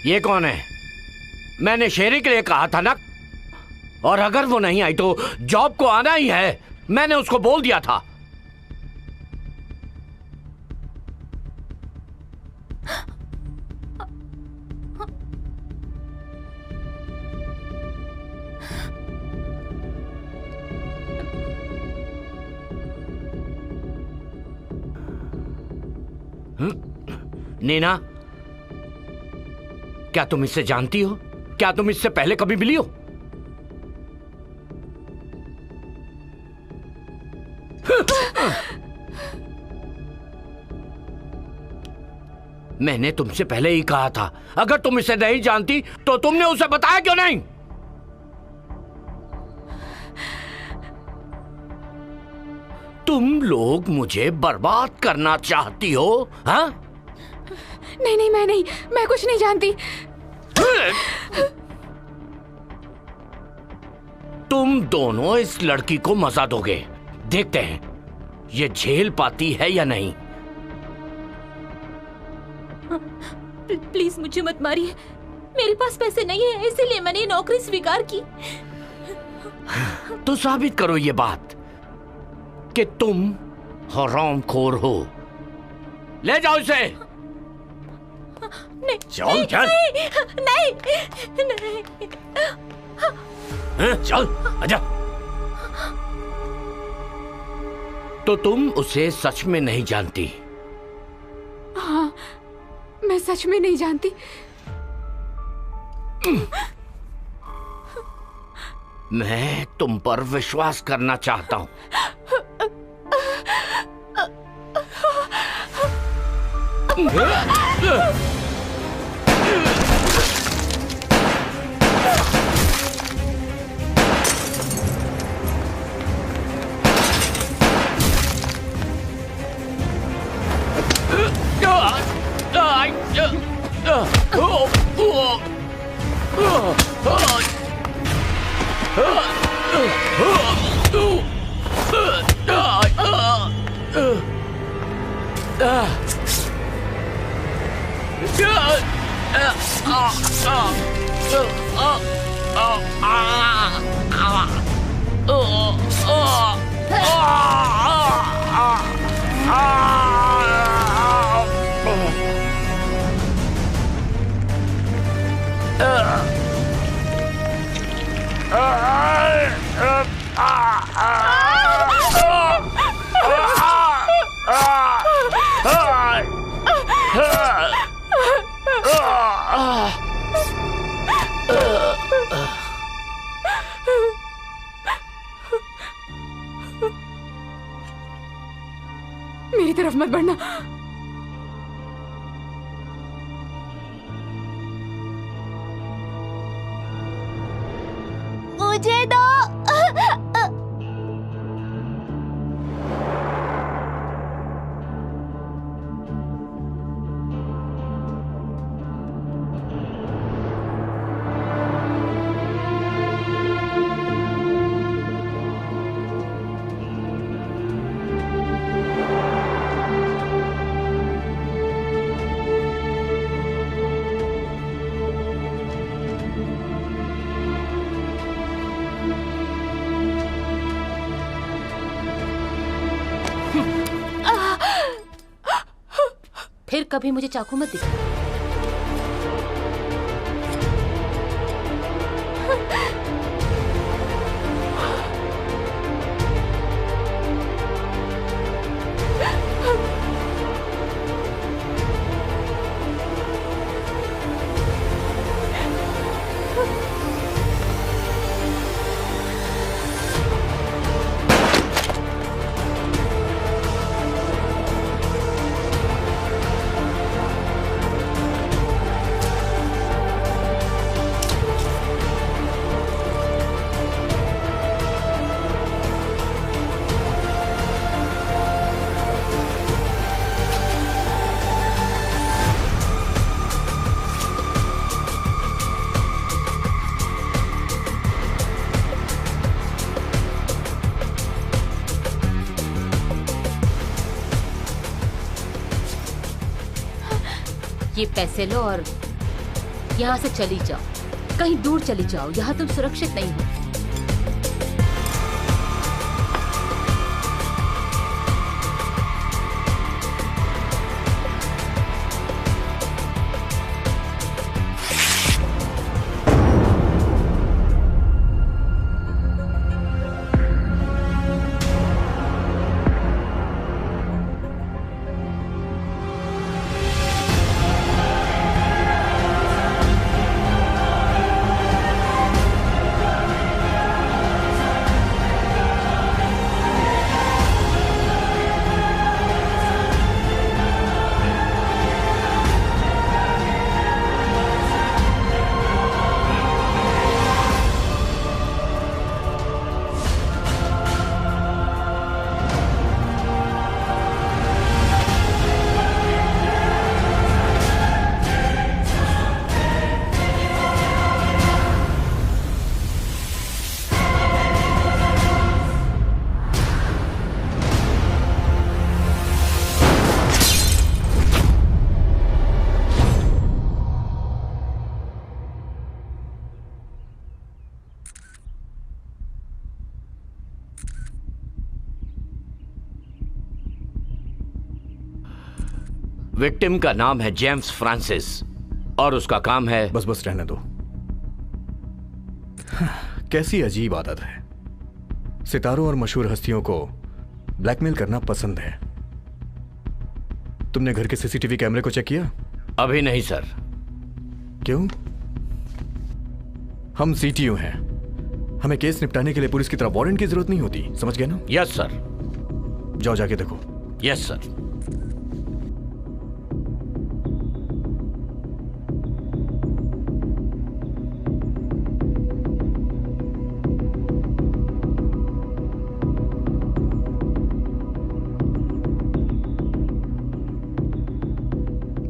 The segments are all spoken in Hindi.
ये कौन है? मैंने शेरी के लिए कहा था ना, और अगर वो नहीं आई तो जॉब को आना ही है, मैंने उसको बोल दिया था। नीना, क्या तुम इससे जानती हो? क्या तुम इससे पहले कभी मिली हो? मैंने तुमसे पहले ही कहा था, अगर तुम इसे नहीं जानती तो तुमने उसे बताया क्यों नहीं? तुम लोग मुझे बर्बाद करना चाहती हो, हाँ? नहीं नहीं, मैं कुछ नहीं जानती। तुम दोनों इस लड़की को मजा दोगे, देखते हैं ये झेल पाती है या नहीं। प्लीज मुझे मत मारिए, मेरे पास पैसे नहीं है, इसीलिए मैंने ये नौकरी स्वीकार की। तो साबित करो ये बात कि तुम हरामखोर हो। ले जाओ इसे। नहीं, चल चल। नहीं, नहीं, नहीं। चल आजा। तो तुम उसे सच में नहीं जानती? हाँ, मैं सच में नहीं जानती। मैं तुम पर विश्वास करना चाहता हूं। मेरी तरफ मत बढ़ना। मुझे दो। फिर कभी मुझे चाकू मत दिखा। ये पैसे लो और यहाँ से चली जाओ, कहीं दूर चली जाओ, यहाँ तुम सुरक्षित नहीं हो। विक्टिम का नाम है जेम्स फ्रांसिस और उसका काम है। बस बस रहने दो। कैसी अजीब आदत है, सितारों और मशहूर हस्तियों को ब्लैकमेल करना पसंद है। तुमने घर के सीसीटीवी कैमरे को चेक किया? अभी नहीं सर। क्यों? हम सीटीयू हैं, हमें केस निपटाने के लिए पुलिस की तरह वारंट की जरूरत नहीं होती, समझ गए ना? Yes sir. जाओ जाके देखो। Yes sir.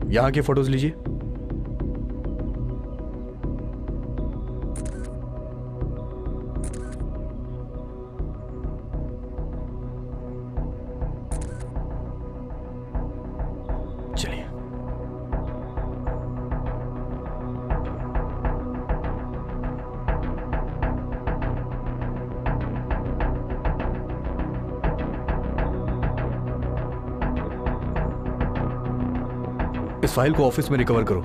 यहां के फोटोज लीजिए। फाइल को ऑफिस में रिकवर करो।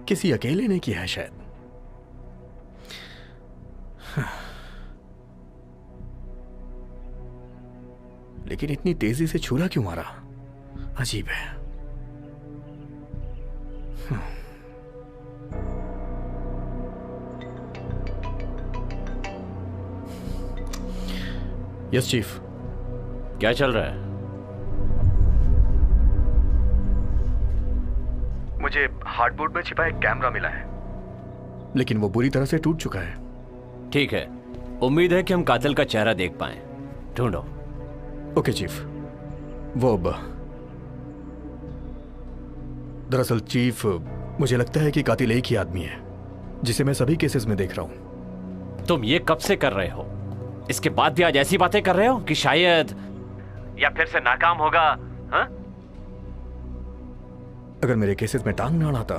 किसी अकेले ने किया है शायद। लेकिन इतनी तेजी से छुरा क्यों मारा? अजीब है। Yes chief. क्या चल रहा है? मुझे हार्डबोर्ड में छिपा एक कैमरा मिला है, लेकिन वो बुरी तरह से टूट चुका है। ठीक है, उम्मीद है कि हम कातिल का चेहरा देख पाएं। ढूंढो। Okay chief. वो दरअसल चीफ, मुझे लगता है कि कातिल एक ही आदमी है, जिसे मैं सभी केसेस में देख रहा हूं। तुम ये कब से कर रहे हो? इसके बाद भी आज ऐसी बातें कर रहे हो कि शायद या फिर से नाकाम होगा? हाँ? अगर मेरे केसेस में टांग ना अड़ाता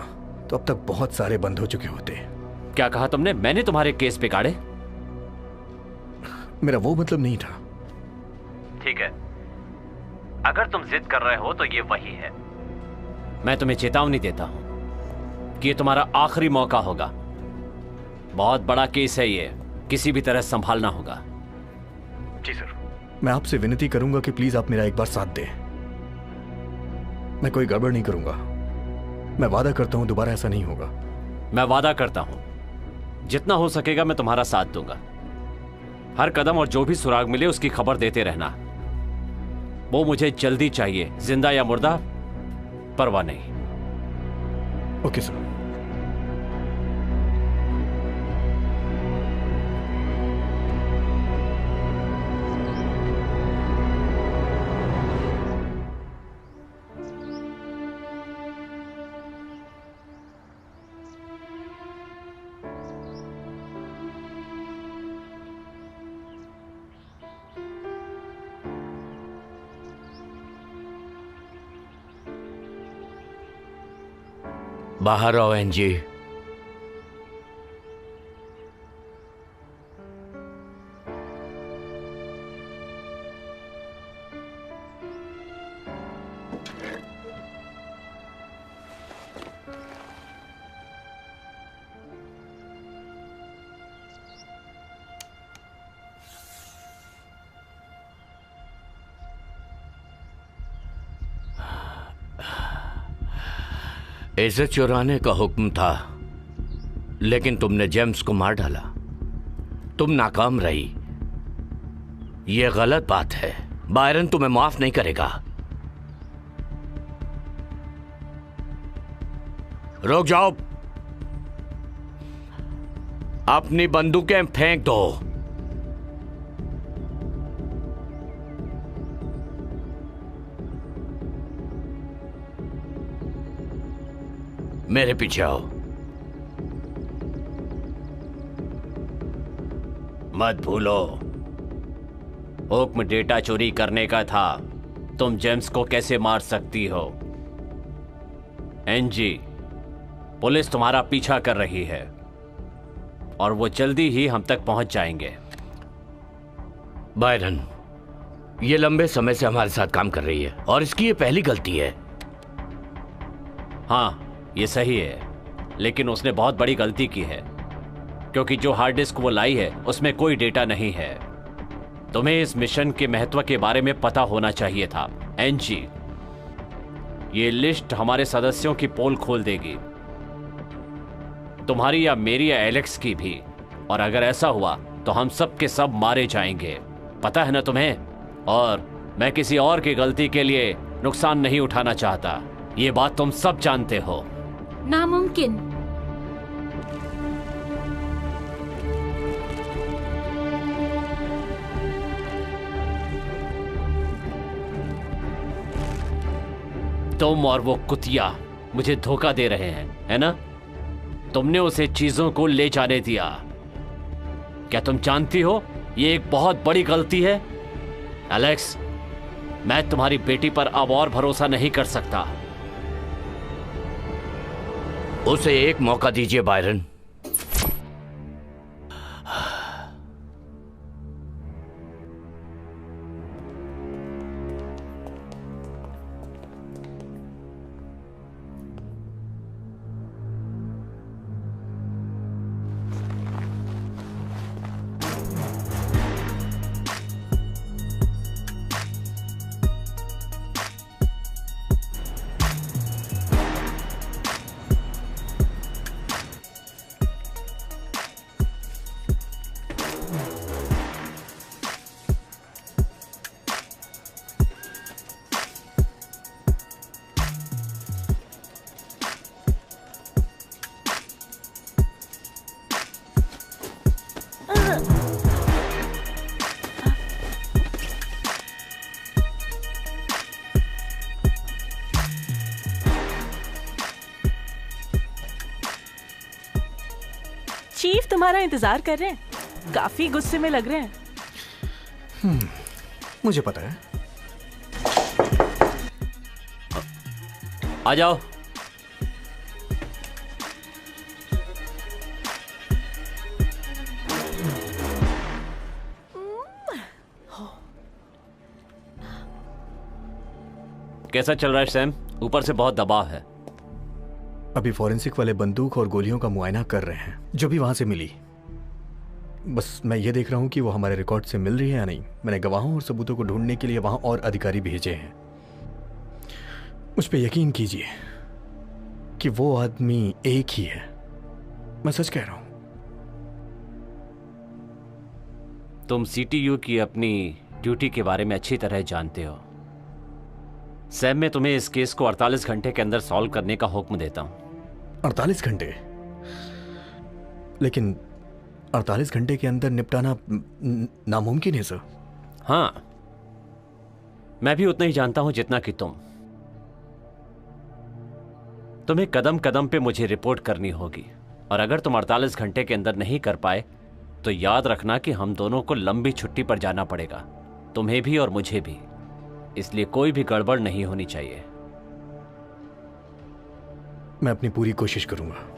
तो अब तक बहुत सारे बंद हो चुके होते। क्या कहा तुमने? मैंने तुम्हारे केस बिगाड़े? मेरा वो मतलब नहीं था। ठीक है, अगर तुम जिद कर रहे हो तो ये वही है। मैं तुम्हें चेतावनी देता हूं कि ये तुम्हारा आखिरी मौका होगा। बहुत बड़ा केस है ये, किसी भी तरह संभालना होगा। जी सर। मैं आपसे विनती करूंगा कि प्लीज आप मेरा एक बार साथ दें। मैं कोई गड़बड़ नहीं करूंगा। मैं वादा करता हूं दोबारा ऐसा नहीं होगा। मैं वादा करता हूं जितना हो सकेगा मैं तुम्हारा साथ दूंगा। हर कदम और जो भी सुराग मिले उसकी खबर देते रहना। वो मुझे जल्दी चाहिए, जिंदा या मुर्दा परवाह नहीं। Okay sir. बाहर आओ एनजी। इसे चुराने का हुक्म था, लेकिन तुमने जेम्स को मार डाला। तुम नाकाम रही। यह गलत बात है। बायरन तुम्हें माफ नहीं करेगा। रुक जाओ। अपनी बंदूकें फेंक दो। मेरे पीछे आओ। मत भूलो, हुक्म डेटा चोरी करने का था। तुम जेम्स को कैसे मार सकती हो? एनजी, पुलिस तुम्हारा पीछा कर रही है और वो जल्दी ही हम तक पहुंच जाएंगे। बायरन, ये लंबे समय से हमारे साथ काम कर रही है और इसकी ये पहली गलती है। हाँ, ये सही है, लेकिन उसने बहुत बड़ी गलती की है, क्योंकि जो हार्ड डिस्क वो लाई है उसमें कोई डेटा नहीं है। तुम्हें इस मिशन के महत्व के बारे में पता होना चाहिए था। एनजी, ये लिस्ट हमारे सदस्यों की पोल खोल देगी, तुम्हारी या मेरी या एलेक्स की भी। और अगर ऐसा हुआ तो हम सब के सब मारे जाएंगे। पता है ना तुम्हें? और मैं किसी और की गलती के लिए नुकसान नहीं उठाना चाहता। ये बात तुम सब जानते हो। नामुमकिन। तुम और वो कुतिया मुझे धोखा दे रहे हैं, है ना? तुमने उसे चीजों को ले जाने दिया। क्या तुम जानती हो ये एक बहुत बड़ी गलती है? एलेक्स, मैं तुम्हारी बेटी पर अब और भरोसा नहीं कर सकता। उसे एक मौका दीजिए बायरन। चीफ तुम्हारा इंतजार कर रहे हैं, काफी गुस्से में लग रहे हैं। मुझे पता है। आ जाओ। कैसा चल रहा है सैम? ऊपर से बहुत दबाव है। अभी फॉरेंसिक वाले बंदूक और गोलियों का मुआयना कर रहे हैं जो भी वहां से मिली। बस मैं ये देख रहा हूं कि वो हमारे रिकॉर्ड से मिल रही है या नहीं। मैंने गवाहों और सबूतों को ढूंढने के लिए वहां और अधिकारी भेजे हैं। मुझ पे यकीन कीजिए कि वो आदमी एक ही है। मैं सच कह रहा हूं। तुम सीटीयू की अपनी ड्यूटी के बारे में अच्छी तरह जानते हो। सैम, मैं तुम्हें इस केस को 48 घंटे के अंदर सॉल्व करने का हुक्म देता हूं। 48 घंटे? लेकिन 48 घंटे के अंदर निपटाना नामुमकिन है सर। हाँ, मैं भी उतना ही जानता हूं जितना कि तुम। तुम्हें कदम कदम पे मुझे रिपोर्ट करनी होगी, और अगर तुम 48 घंटे के अंदर नहीं कर पाए तो याद रखना कि हम दोनों को लंबी छुट्टी पर जाना पड़ेगा, तुम्हें भी और मुझे भी। इसलिए कोई भी गड़बड़ नहीं होनी चाहिए। मैं अपनी पूरी कोशिश करूंगा।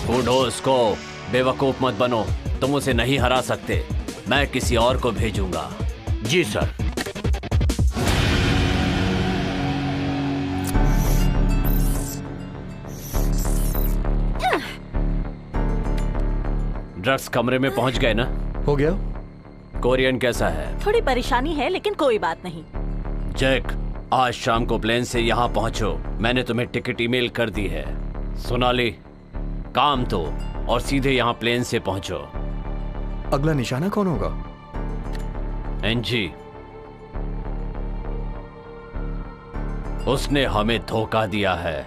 बूढ़ोस को बेवकूफ मत बनो, तुम उसे नहीं हरा सकते। मैं किसी और को भेजूंगा। जी सर। ड्रग्स कमरे में पहुंच गए ना? हो गया। कोरियन कैसा है? थोड़ी परेशानी है लेकिन कोई बात नहीं। जैक, आज शाम को प्लेन से यहाँ पहुंचो। मैंने तुम्हें टिकट ईमेल कर दी है। सोनाली, काम तो और सीधे यहाँ प्लेन से पहुंचो। अगला निशाना कौन होगा? एनजी। उसने हमें धोखा दिया है।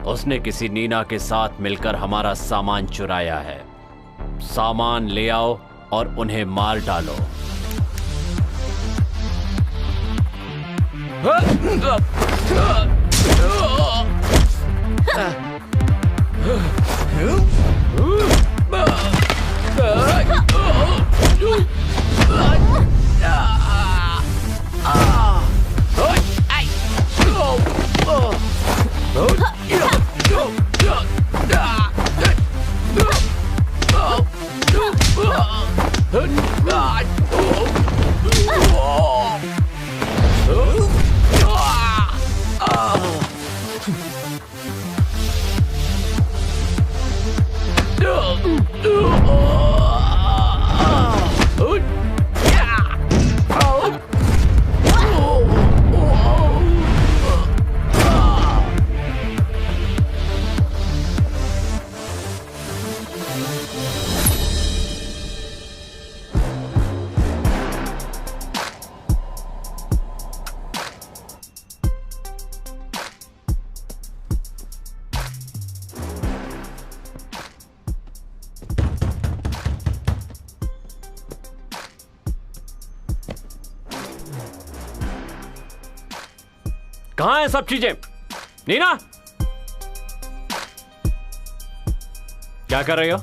उसने किसी नीना के साथ मिलकर हमारा सामान चुराया है। सामान ले आओ और उन्हें मार डालो। कहां है सब चीजें? नीना, क्या कर रही हो?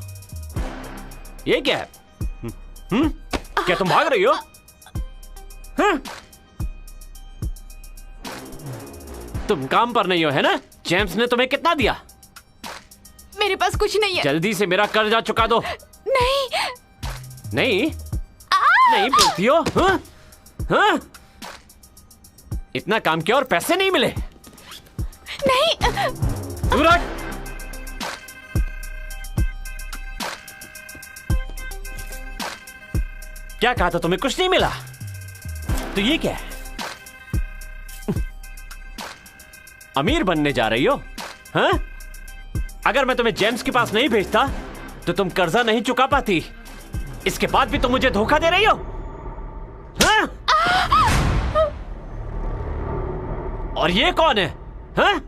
ये क्या है? क्या तुम भाग रही हो? तुम काम पर नहीं हो, है ना? जेम्स ने तुम्हें कितना दिया? मेरे पास कुछ नहीं है। जल्दी से मेरा कर्जा चुका दो। नहीं नहीं नहीं बोलती हो? हाँ? इतना काम किया और पैसे नहीं मिले? नहीं। दूर हट। क्या कहा था तुम्हें? कुछ नहीं मिला तो ये क्या है? अमीर बनने जा रही हो? हाँ? अगर मैं तुम्हें जेम्स के पास नहीं भेजता तो तुम कर्जा नहीं चुका पाती। इसके बाद भी तुम मुझे धोखा दे रही हो? हाँ? और ये कौन है? हाँ?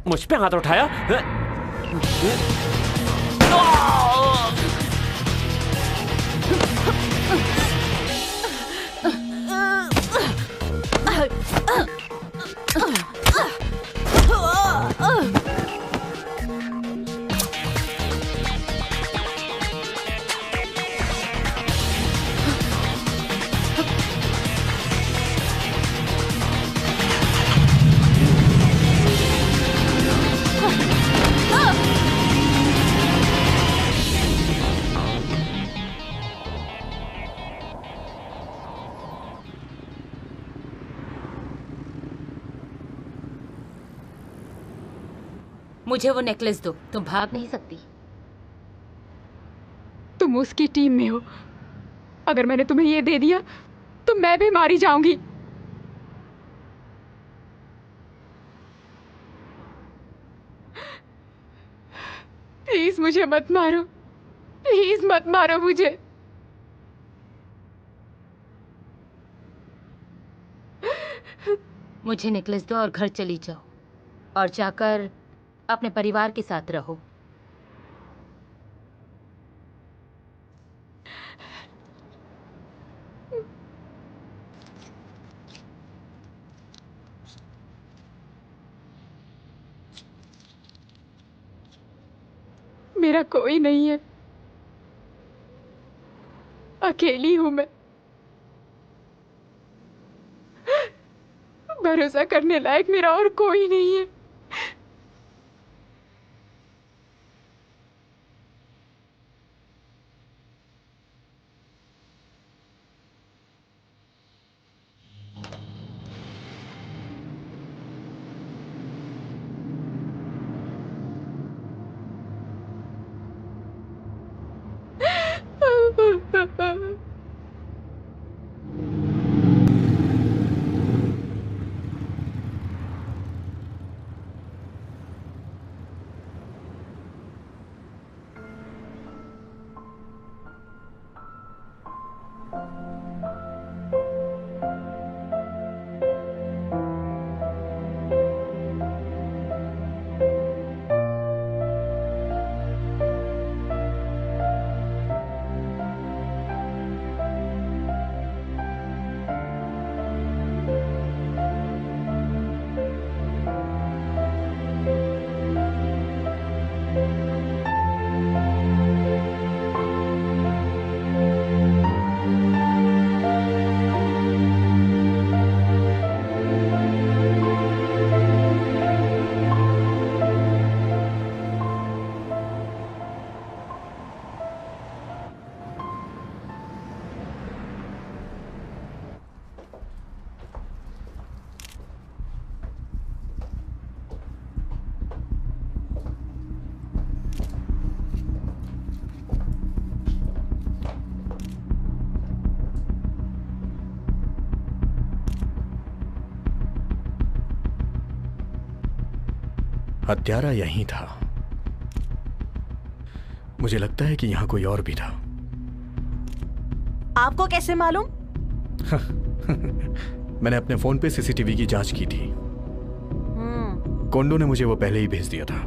मुझ पे हाथ उठाया? मुझे वो नेकलेस दो, तुम भाग नहीं सकती। तुम उसकी टीम में हो। अगर मैंने तुम्हें ये दे दिया तो मैं भी मारी जाऊंगी। प्लीज मुझे मत मारो, प्लीज मत मारो मुझे। मुझे नेकलेस दो और घर चली जाओ और जाकर अपने परिवार के साथ रहो। मेरा कोई नहीं है, अकेली हूं मैं। भरोसा करने लायक मेरा और कोई नहीं है। हत्यारा यहीं था। मुझे लगता है कि यहां कोई और भी था। आपको कैसे मालूम? मैंने अपने फोन पे सीसीटीवी की जांच की थी। कोंडो ने मुझे वो पहले ही भेज दिया था।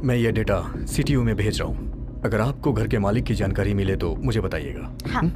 मैं ये डेटा सीटीयू में भेज रहा हूं। अगर आपको घर के मालिक की जानकारी मिले तो मुझे बताइएगा। हाँ।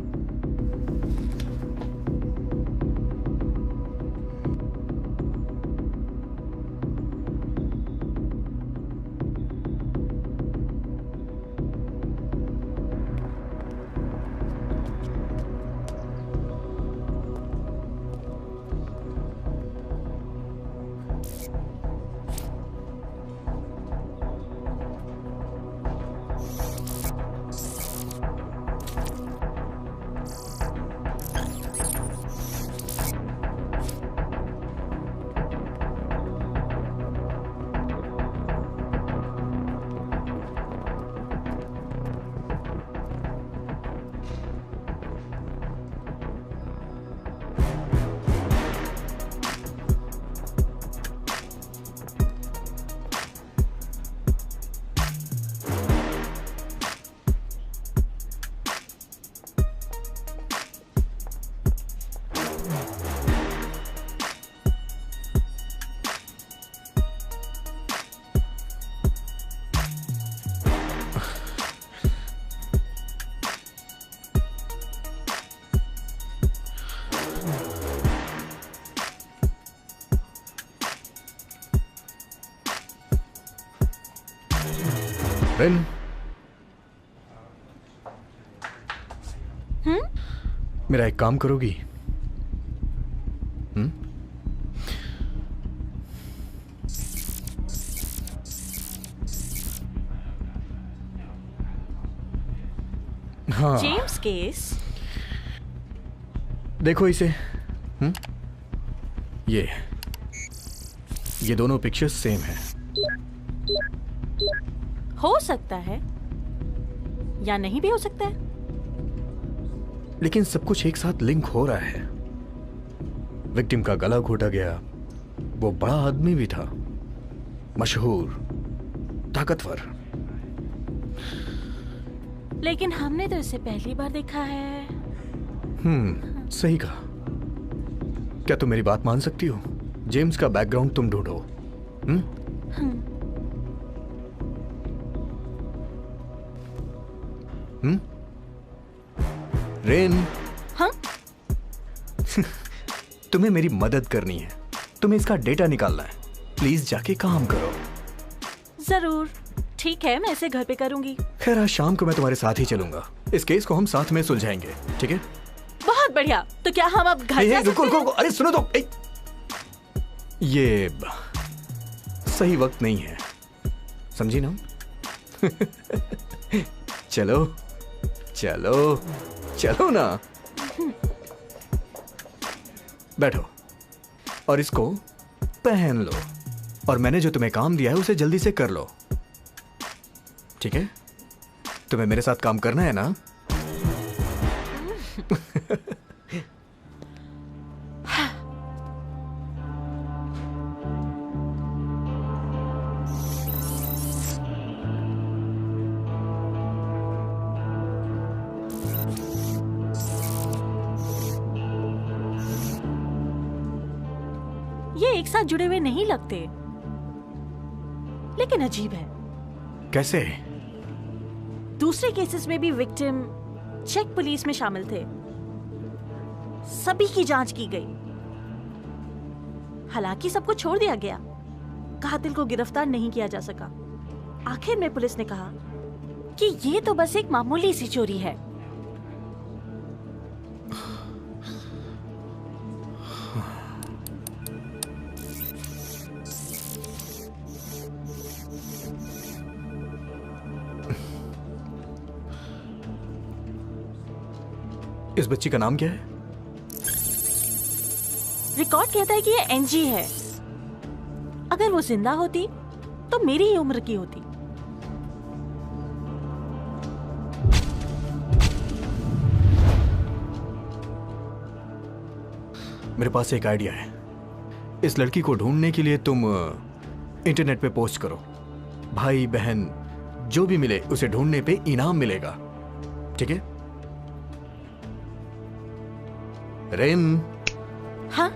रेन, मेरा एक काम करोगी? हाँ, जेम्स केस। देखो इसे। ये दोनों पिक्चर्स सेम हैं। हो सकता है या नहीं भी हो सकता है, लेकिन सब कुछ एक साथ लिंक हो रहा है। विक्टिम का गला घोटा गया, वो बड़ा आदमी भी था, मशहूर, ताकतवर। लेकिन हमने तो इसे पहली बार देखा है। सही कहा। क्या तुम मेरी बात मान सकती हो? जेम्स का बैकग्राउंड तुम ढूंढो। रेन, हाँ? तुम्हें मेरी मदद करनी है। तुम्हें इसका डेटा निकालना है। प्लीज जाके काम करो। जरूर, ठीक है, मैं इसे घर पे करूंगी। खैर, आज शाम को मैं तुम्हारे साथ ही चलूंगा। इस केस को हम साथ में सुलझाएंगे, ठीक है? बहुत बढ़िया। तो क्या हम अब घर जा रुको सकते हैं? रुको, अरे सुनो तो। ये सही वक्त नहीं है, समझी ना? चलो चलो चलो ना, बैठो और इसको पहन लो। और मैंने जो तुम्हें काम दिया है उसे जल्दी से कर लो, ठीक है? तुम्हें मेरे साथ काम करना है ना? ये एक साथ जुड़े हुए नहीं लगते, लेकिन अजीब है। कैसे? दूसरे केसेस में भी विक्टिम चेक पुलिस में शामिल थे। सभी की जांच की गई, हालांकि सबको छोड़ दिया गया। कातिल को गिरफ्तार नहीं किया जा सका। आखिर में पुलिस ने कहा कि ये तो बस एक मामूली सी चोरी है। इस बच्ची का नाम क्या है? रिकॉर्ड कहता है कि ये एनजी है। अगर वो जिंदा होती तो मेरी ही उम्र की होती। मेरे पास एक आइडिया है। इस लड़की को ढूंढने के लिए तुम इंटरनेट पे पोस्ट करो। भाई बहन जो भी मिले उसे ढूंढने पे इनाम मिलेगा, ठीक है? रेम। हाँ?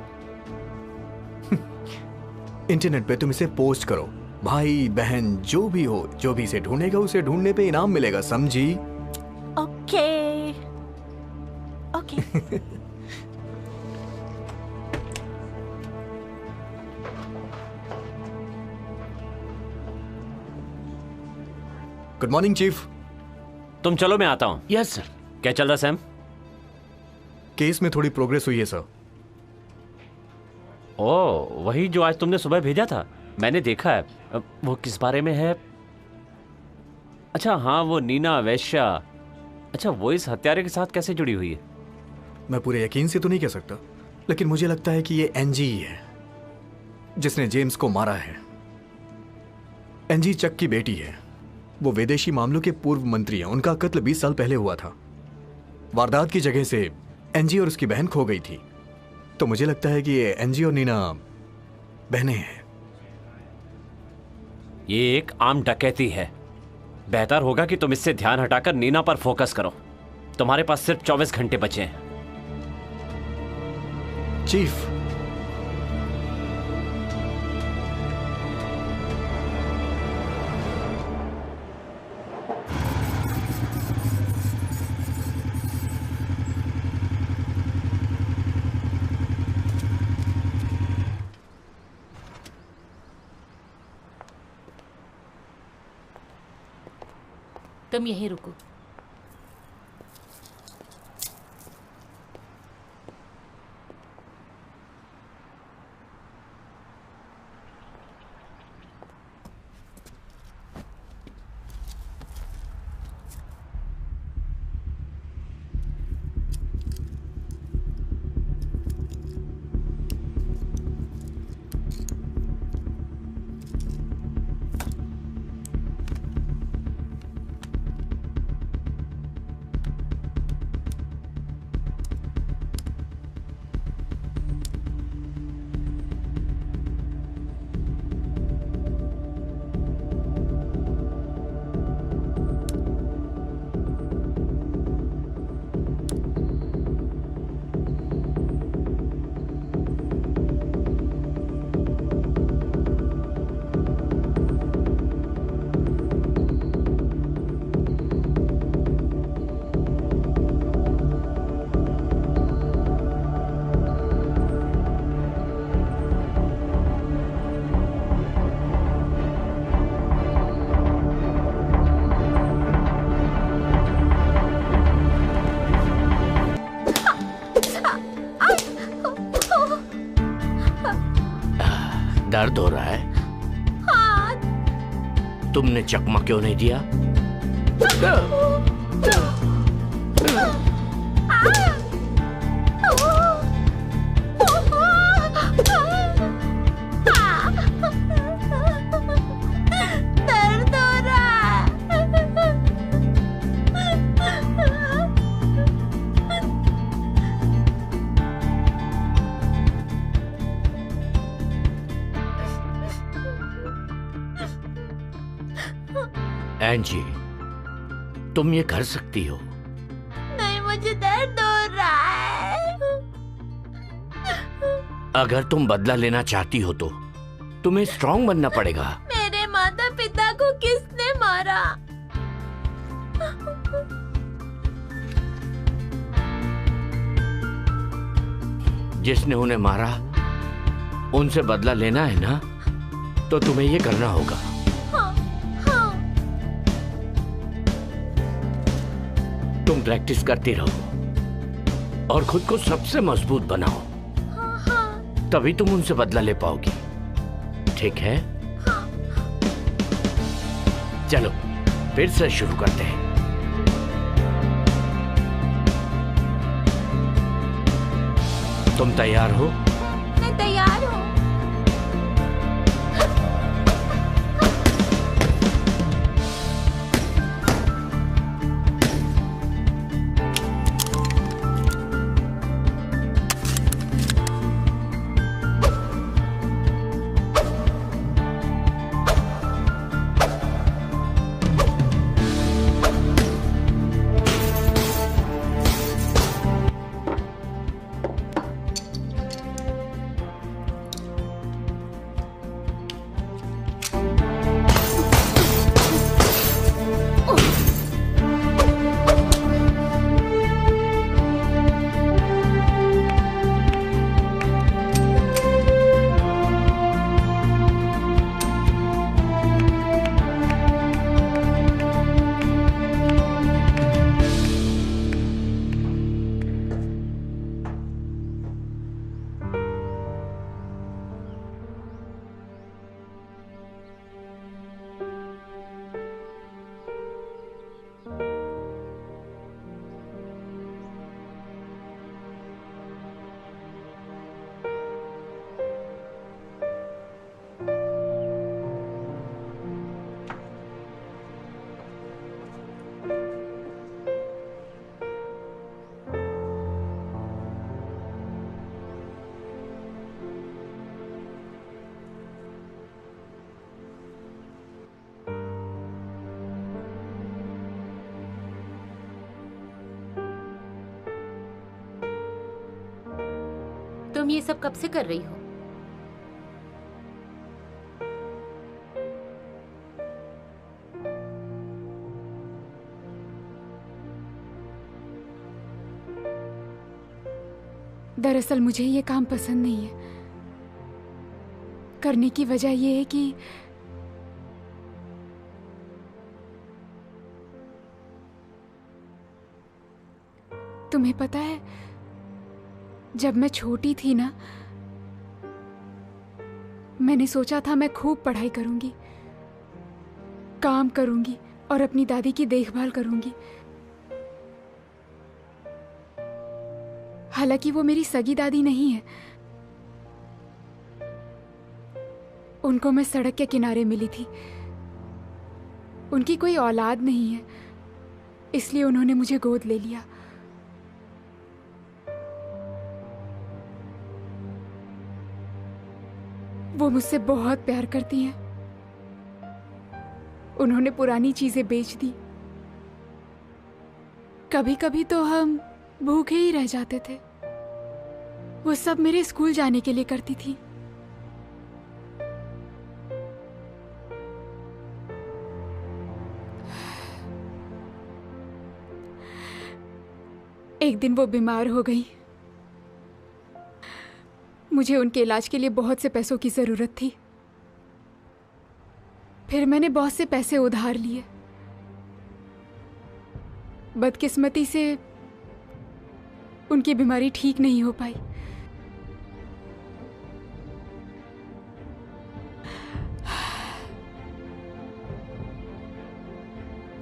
इंटरनेट पे तुम इसे पोस्ट करो। भाई बहन जो भी हो, जो भी इसे ढूंढेगा उसे ढूंढने पे इनाम मिलेगा, समझी? Okay okay. Good morning chief. तुम चलो, मैं आता हूं। Yes sir. क्या चल रहा सैम? केस में थोड़ी प्रोग्रेस हुई है सर। ओ, वही जो आज तुमने सुबह भेजा था, मैंने देखा है। वो किस बारे में है? अच्छा हाँ, वो नीना वैश्या। अच्छा, वो इस हत्यारे के साथ कैसे जुड़ी हुई है? मैं पूरे यकीन से तो नहीं कह सकता, लेकिन मुझे लगता है कि ये एनजी ही है जिसने जेम्स को मारा है। एनजी चक की बेटी है। वो विदेशी मामलों के पूर्व मंत्री हैं। उनका कत्ल 20 साल पहले हुआ था। वारदात की जगह से एनजी और उसकी बहन खो गई थी, तो मुझे लगता है कि ये एनजी और नीना बहनें हैं। ये एक आम डकैती है। बेहतर होगा कि तुम इससे ध्यान हटाकर नीना पर फोकस करो। तुम्हारे पास सिर्फ 24 घंटे बचे हैं। चीफ, तुम यहीं रुको। दर्द हो रहा है? हाँ। तुमने चकमा क्यों नहीं दिया? दर्द हो रहा एंजी, तुम ये कर सकती हो। नहीं, मुझे दर्द हो रहा है। अगर तुम बदला लेना चाहती हो तो तुम्हें स्ट्रांग बनना पड़ेगा। मेरे माता पिता को किसने मारा? जिसने उन्हें मारा उनसे बदला लेना है ना, तो तुम्हें ये करना होगा। हाँ, हाँ। तुम प्रैक्टिस करती रहो और खुद को सबसे मजबूत बनाओ। हाँ, हाँ। तभी तुम उनसे बदला ले पाओगी, ठीक है? हाँ। चलो फिर से शुरू करते हैं। तुम तैयार हो? मैं तैयार हूँ। तुम ये सब कब से कर रही हो? दरअसल मुझे ये काम पसंद नहीं है। करने की वजह यह है कि तुम्हें पता है, जब मैं छोटी थी ना, मैंने सोचा था मैं खूब पढ़ाई करूंगी, काम करूंगी और अपनी दादी की देखभाल करूंगी। हालांकि वो मेरी सगी दादी नहीं है, उनको मैं सड़क के किनारे मिली थी। उनकी कोई औलाद नहीं है, इसलिए उन्होंने मुझे गोद ले लिया। वो मुझसे बहुत प्यार करती हैं। उन्होंने पुरानी चीजें बेच दी। कभी कभी तो हम भूखे ही रह जाते थे। वो सब मेरे स्कूल जाने के लिए करती थी। एक दिन वो बीमार हो गई। मुझे उनके इलाज के लिए बहुत से पैसों की जरूरत थी। फिर मैंने बहुत से पैसे उधार लिए। बदकिस्मती से उनकी बीमारी ठीक नहीं हो पाई।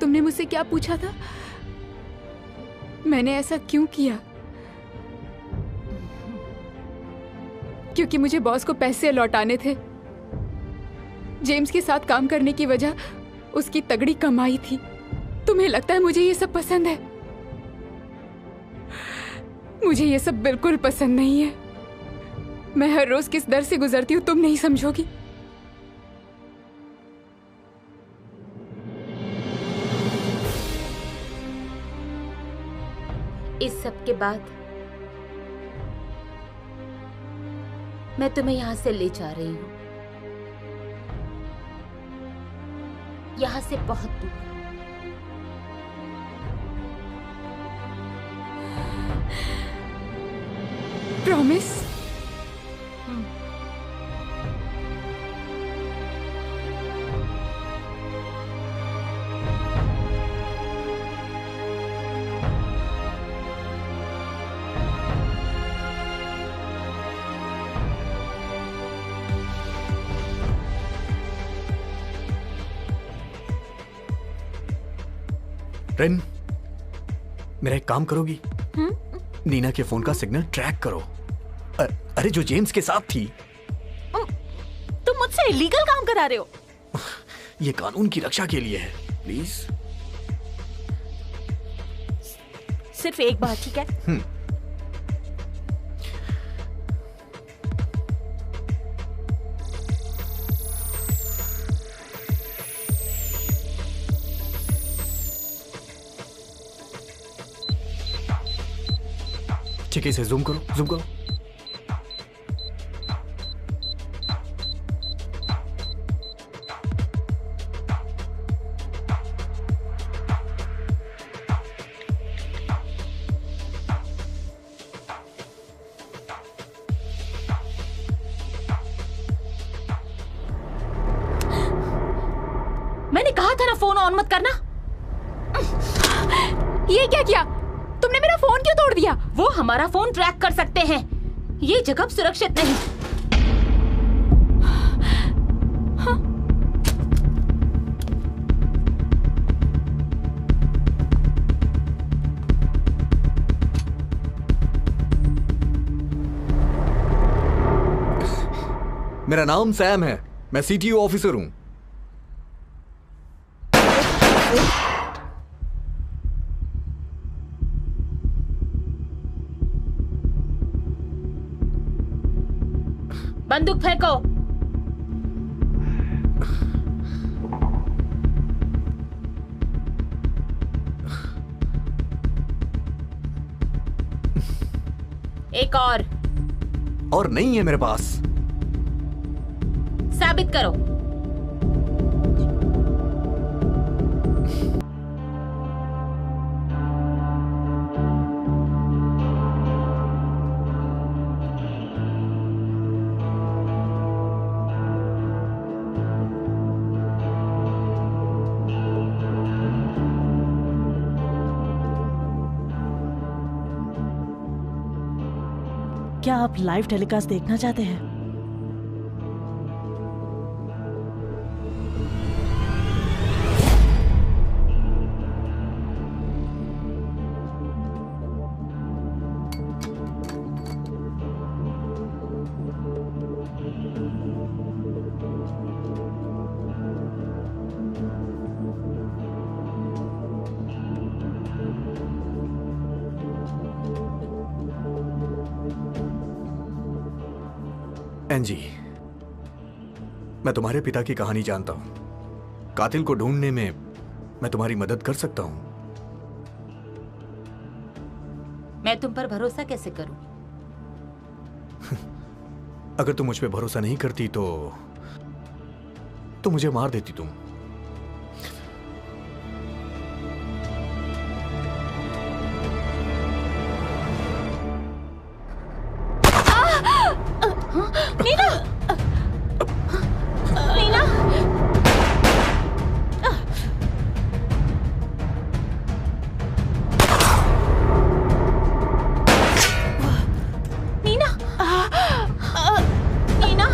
तुमने मुझसे क्या पूछा था? मैंने ऐसा क्यों किया? क्योंकि मुझे बॉस को पैसे लौटाने थे। जेम्स के साथ काम करने की वजह उसकी तगड़ी कमाई थी। तुम्हें लगता है मुझे ये सब पसंद है? मुझे ये सब बिल्कुल पसंद नहीं है। मैं हर रोज किस दर से गुजरती हूँ तुम नहीं समझोगी। इस सब के बाद मैं तुम्हें यहां से ले जा रही हूं, यहां से बहुत दूर। प्रॉमिस? रेन, मेरा एक काम करोगी? नीना के फोन का सिग्नल ट्रैक करो। अरे जो जेम्स के साथ थी। तुम मुझसे इलीगल काम करा रहे हो। ये कानून की रक्षा के लिए है, प्लीज। सिर्फ एक बार, ठीक है? ठीक है, इसे जूम करो, जूम करो। मैंने कहा था ना फोन ऑन मत करना। ये क्या किया तुमने? मेरा फोन क्यों तोड़ दिया? वो हमारा फोन ट्रैक कर सकते हैं। ये जगह सुरक्षित नहीं। हाँ। मेरा नाम सैम है, मैं सीटीओ ऑफिसर हूं। बंदूक फेंको। एक और। और नहीं है मेरे पास। साबित करो। क्या आप लाइव टेलीकास्ट देखना चाहते हैं? एंजी, मैं तुम्हारे पिता की कहानी जानता हूं। कातिल को ढूंढने में मैं तुम्हारी मदद कर सकता हूं। मैं तुम पर भरोसा कैसे करूं? अगर तुम मुझ पे भरोसा नहीं करती तो मुझे मार देती तुम। नीना! नीना! नीना! नीना!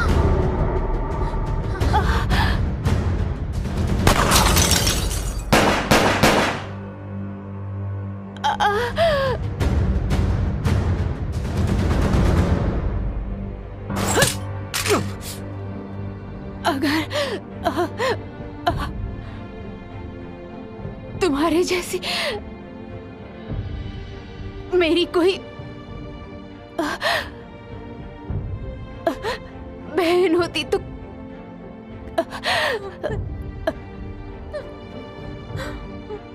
तुम्हारे जैसी मेरी कोई बहन होती तो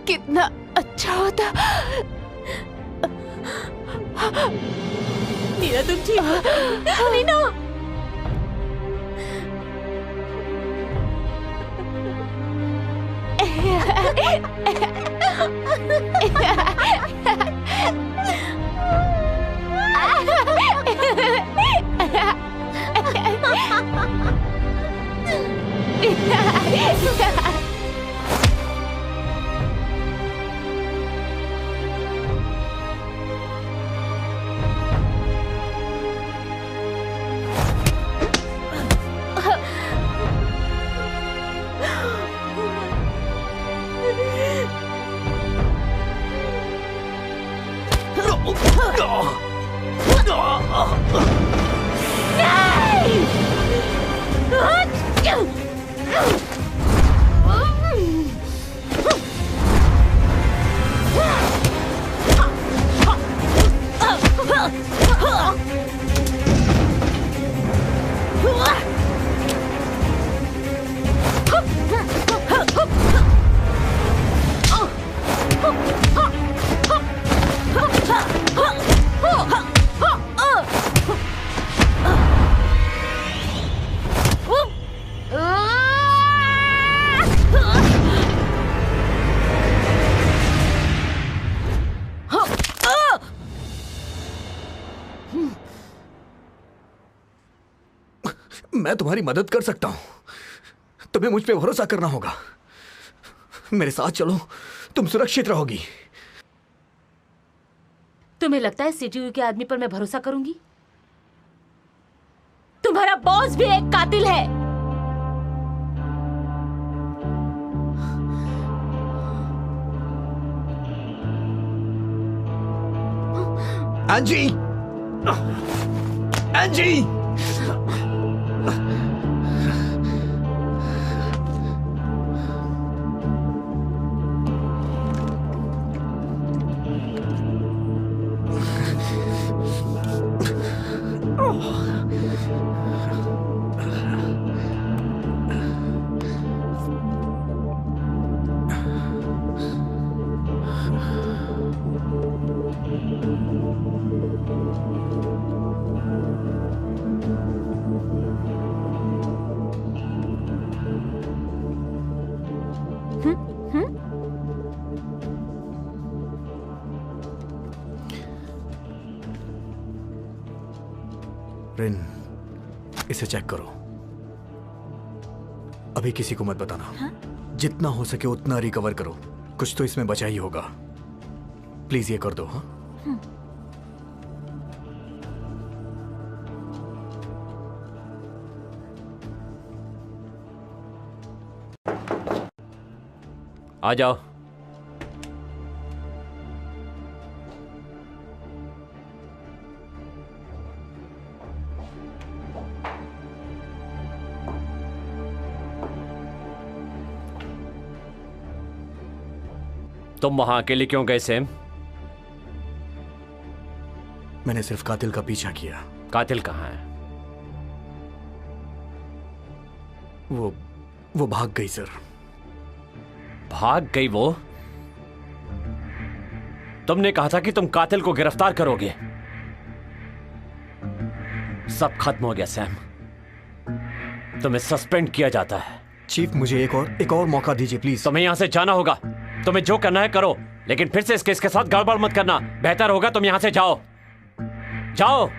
कितना अच्छा होता। नीना, तुम ठीक हो? नीना! मैं तुम्हारी मदद कर सकता हूं। तुम्हें मुझ पे भरोसा करना होगा। मेरे साथ चलो, तुम सुरक्षित रहोगी। तुम्हें लगता है सीटीयू के आदमी पर मैं भरोसा करूंगी? तुम्हारा बॉस भी एक कातिल है। एंजी! एंजी! रिन, इसे चेक करो। अभी किसी को मत बताना। हाँ? जितना हो सके उतना रिकवर करो। कुछ तो इसमें बचा ही होगा। प्लीज ये कर दो। हाँ, आ जाओ। तुम वहां अकेले क्यों गए सैम? मैंने सिर्फ कातिल का पीछा किया। कातिल कहाँ है? वो भाग गई सर। भाग गई वो? तुमने कहा था कि तुम कातिल को गिरफ्तार करोगे। सब खत्म हो गया सैम। तुम्हें सस्पेंड किया जाता है। चीफ, मुझे एक और मौका दीजिए प्लीज। तुम्हें यहां से जाना होगा। तुम्हें जो करना है करो, लेकिन फिर से इस केस के साथ गड़बड़ मत करना। बेहतर होगा तुम यहां से जाओ। जाओ।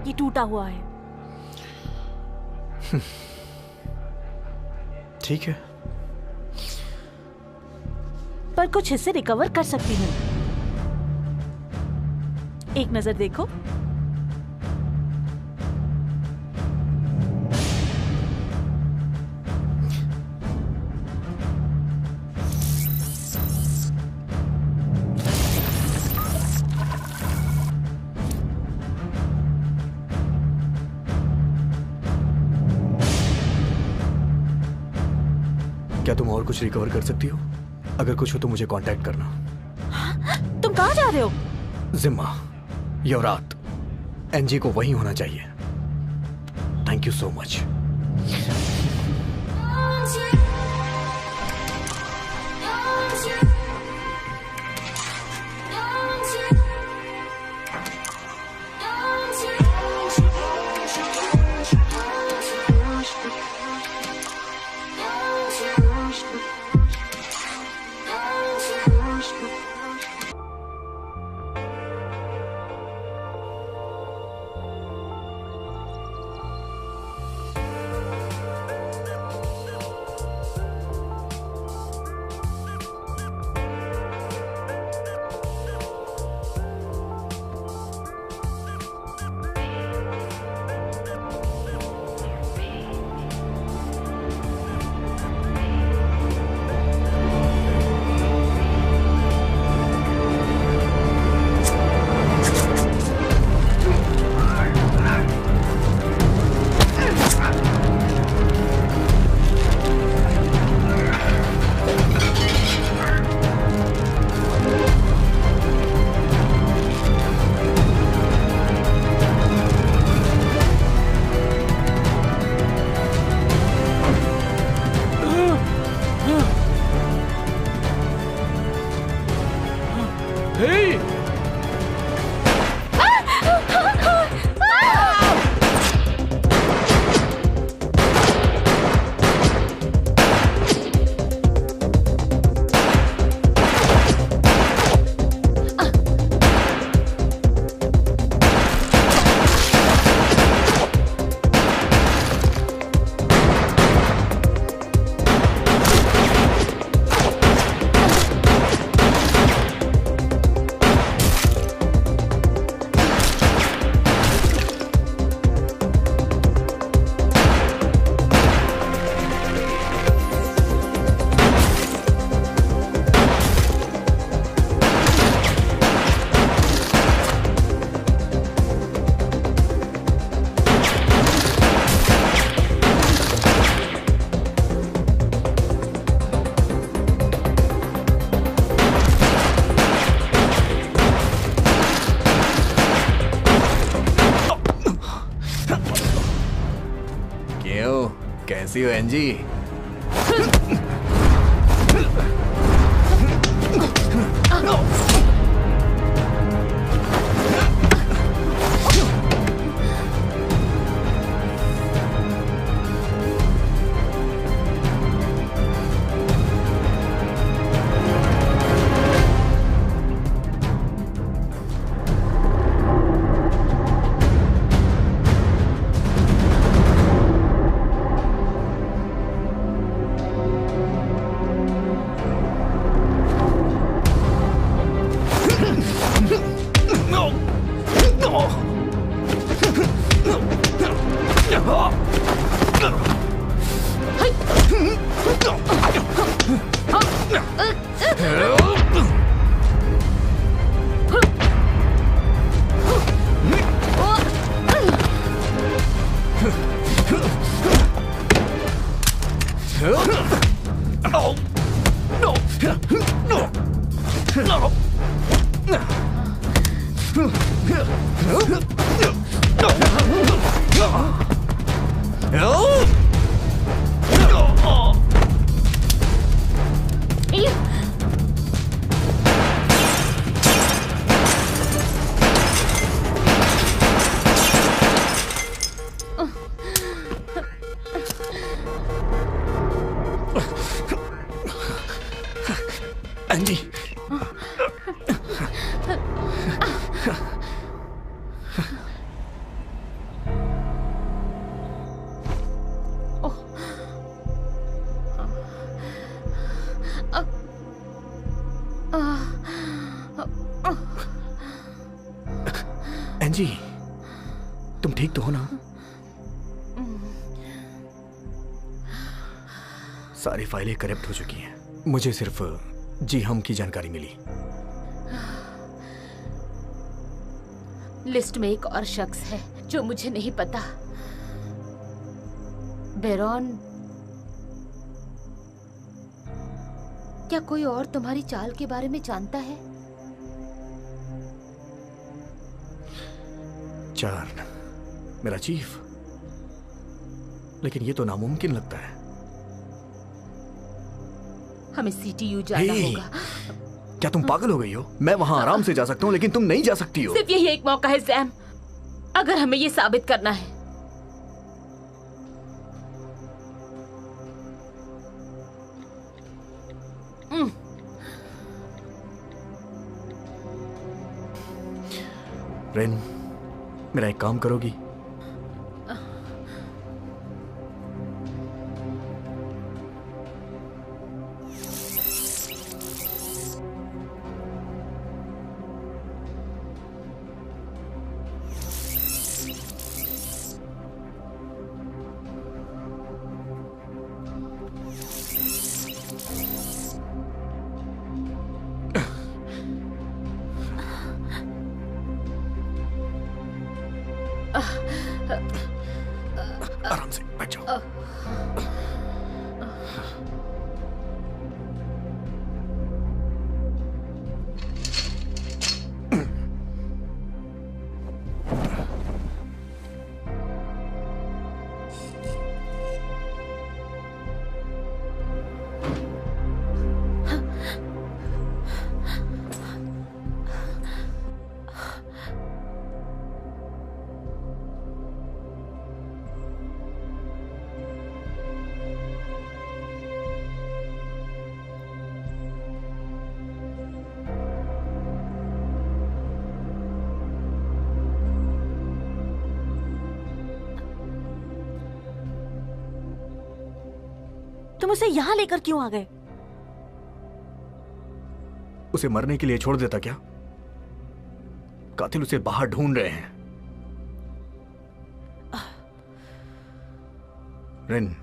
ये टूटा हुआ है। ठीक है, पर कुछ हिस्से रिकवर कर सकती हूँ। एक नजर देखो। क्या तुम और कुछ रिकवर कर सकती हो? अगर कुछ हो तो मुझे कांटेक्ट करना। तुम कहाँ जा रहे हो? जिम्मा, यवरात, एनजी को वही होना चाहिए। Thank you so much. कैसी हो एंजी? एंजी, एंजी, तुम ठीक तो हो ना? सारी फाइलें करप्ट हो चुकी हैं। मुझे सिर्फ जी हम की जानकारी मिली। लिस्ट में एक और शख्स है जो मुझे नहीं पता। बेरॉन, क्या कोई और तुम्हारी चाल के बारे में जानता है? चार्न, मेरा चीफ, लेकिन ये तो नामुमकिन लगता है। हमें सीटीयू जाना होगा। क्या तुम पागल हो गई हो? मैं वहां आराम से जा सकता हूँ, लेकिन तुम नहीं जा सकती हो। सिर्फ यही एक मौका है सैम, अगर हमें ये साबित करना है। रेन, मेरा एक काम करोगी? आराम से बैठ जाओ। तुम उसे यहाँ लेकर क्यों आ गए? उसे मरने के लिए छोड़ देता क्या? कातिल उसे बाहर ढूंढ रहे हैं। रिन,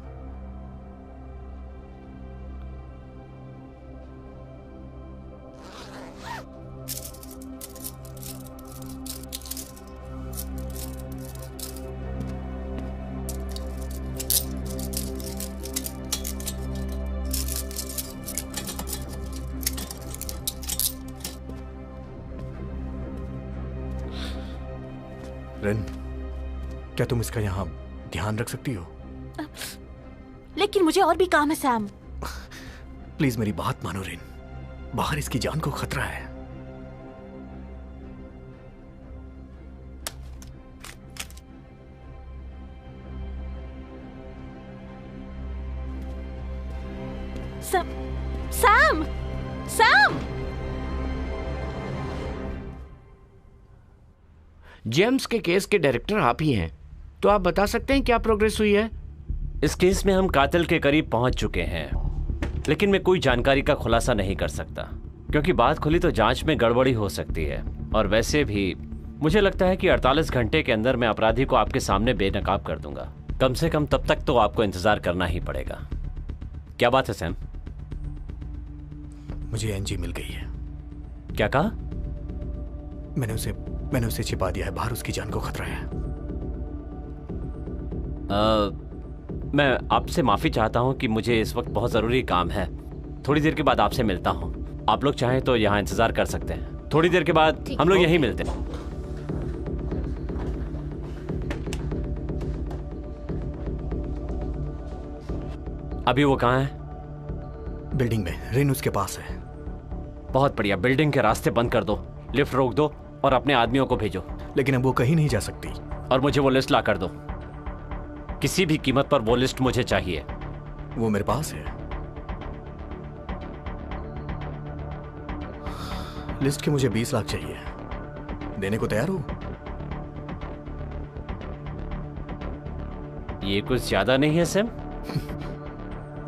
रिन, क्या तुम इसका यहां ध्यान रख सकती हो? लेकिन मुझे और भी काम है सैम। प्लीज मेरी बात मानो रिन, बाहर इसकी जान को खतरा है। Sam, Sam, Sam! जेम्स के केस के डायरेक्टर आप ही हैं, तो आप बता सकते हैं क्या प्रोग्रेस हुई है? इस केस में हम कातिल के करीब पहुंच चुके हैं, लेकिन मैं कोई जानकारी का खुलासा नहीं कर सकता, क्योंकि बात खुली तो जांच में गड़बड़ी हो सकती है। और वैसे भी मुझे लगता है कि 48 घंटे के अंदर मैं अपराधी को आपके सामने बेनकाब कर दूंगा। कम से कम तब तक तो आपको इंतजार करना ही पड़ेगा। क्या बात है सैम? मुझे एनजी मिल गई है। क्या कहा? मैंने उसे छिपा दिया है, बाहर उसकी जान को खतरा है। मैं आपसे माफी चाहता हूं कि मुझे इस वक्त बहुत जरूरी काम है। थोड़ी देर के बाद आपसे मिलता हूं। आप लोग चाहें तो यहाँ इंतजार कर सकते हैं। थोड़ी देर के बाद हम लोग यहीं मिलते हैं। अभी वो कहाँ है? बिल्डिंग में, रिन उसके पास है। बहुत बढ़िया, बिल्डिंग के रास्ते बंद कर दो, लिफ्ट रोक दो और अपने आदमियों को भेजो। लेकिन अब वो कहीं नहीं जा सकती। और मुझे वो लिस्ट ला कर दो, किसी भी कीमत पर वो लिस्ट मुझे चाहिए। वो मेरे पास है। लिस्ट के मुझे 20 लाख चाहिए, देने को तैयार हो? ये कुछ ज्यादा नहीं है सैम?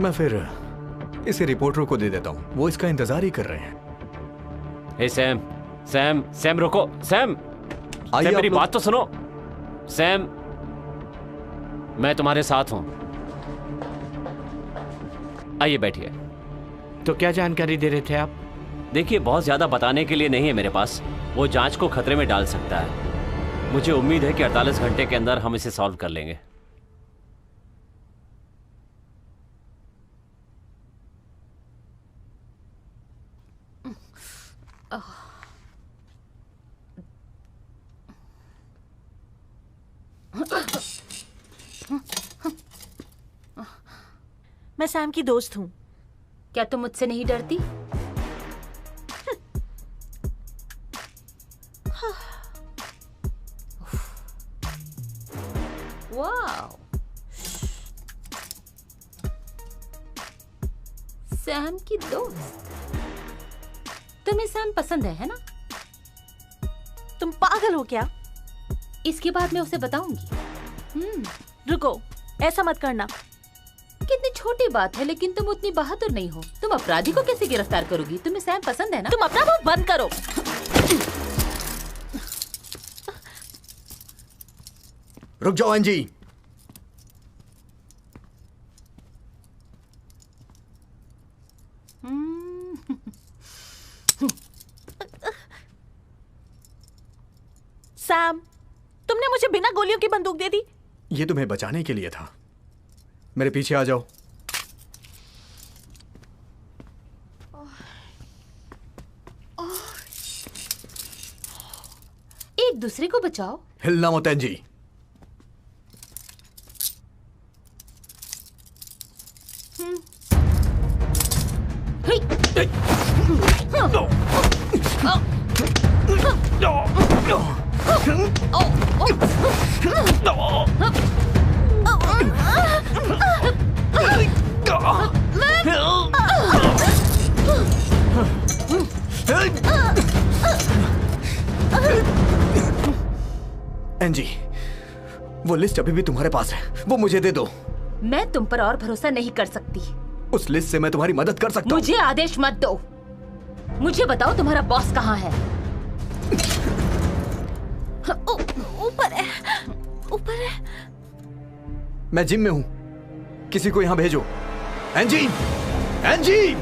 मैं फिर इसे रिपोर्टरों को दे देता हूं, वो इसका इंतजार ही कर रहे हैं। हे सैम, सैम, सैम रुको, सैम, आइए मेरी बात तो सुनो। सैम, मैं तुम्हारे साथ हूं। आइए बैठिए। तो क्या जानकारी दे रहे थे आप? देखिए, बहुत ज्यादा बताने के लिए नहीं है मेरे पास। वो जांच को खतरे में डाल सकता है। मुझे उम्मीद है कि 48 घंटे के अंदर हम इसे सॉल्व कर लेंगे। मैं सैम की दोस्त हूँ। क्या तुम मुझसे नहीं डरती? वाओ, सैम की दोस्त। तुम्हें सैम पसंद है ना? तुम पागल हो क्या? इसके बाद मैं उसे बताऊंगी। रुको, ऐसा मत करना। कितनी छोटी बात है, लेकिन तुम उतनी बहादुर नहीं हो। तुम अपराधी को कैसे गिरफ्तार करोगी? तुम्हें सैम पसंद है ना? तुम अपना मुंह बंद करो। रुक जाओ एनजी। सैम, तुमने मुझे बिना गोलियों की बंदूक दे दी। ये तुम्हें बचाने के लिए था। मेरे पीछे आ जाओ। एक दूसरे को बचाओ। हिलना मत एनजी। एनजी, वो लिस्ट अभी भी तुम्हारे पास है, वो मुझे दे दो। मैं तुम पर और भरोसा नहीं कर सकती। उस लिस्ट से मैं तुम्हारी मदद कर सकता हूँ। मुझे आदेश मत दो। मुझे बताओ तुम्हारा बॉस कहाँ है? ऊपर है, ऊपर है। मैं जिम में हूँ, किसी को यहाँ भेजो। Angie, Angie!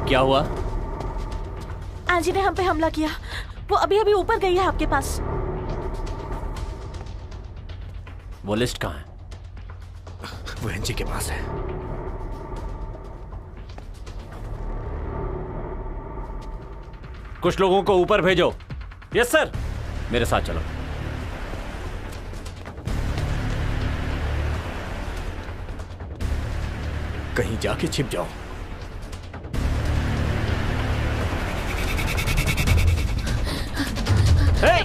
क्या हुआ? एंजी ने हम पे हमला किया। वो अभी अभी ऊपर गई है आपके पास। वो लिस्ट कहाँ है? वो एंजी के पास है। कुछ लोगों को ऊपर भेजो। Yes sir. मेरे साथ चलो। कहीं जाके छिप जाओ। Hey!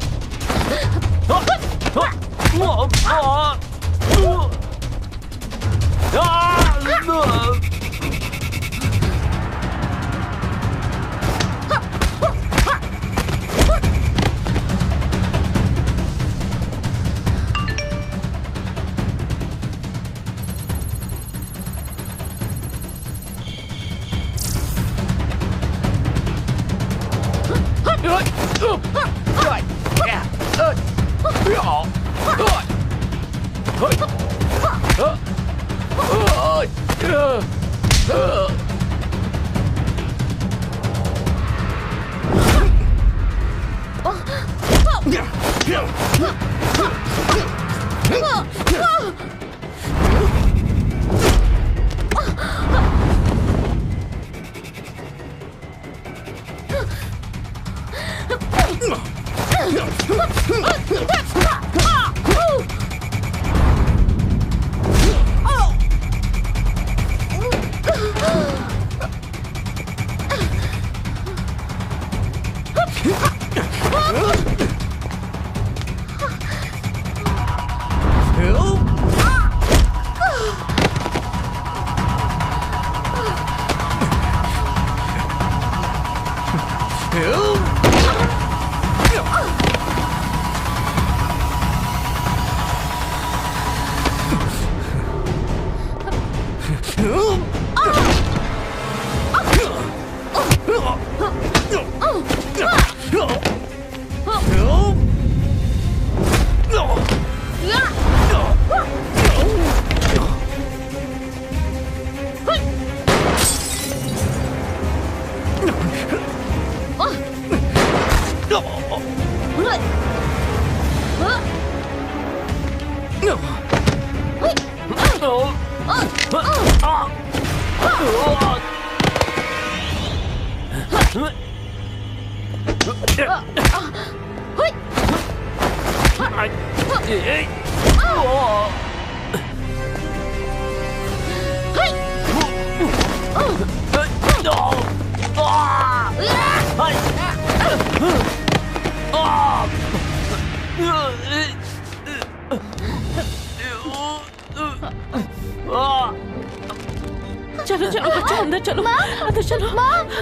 चलो चलो बच्चा अंदर चलो। अंदर चलो।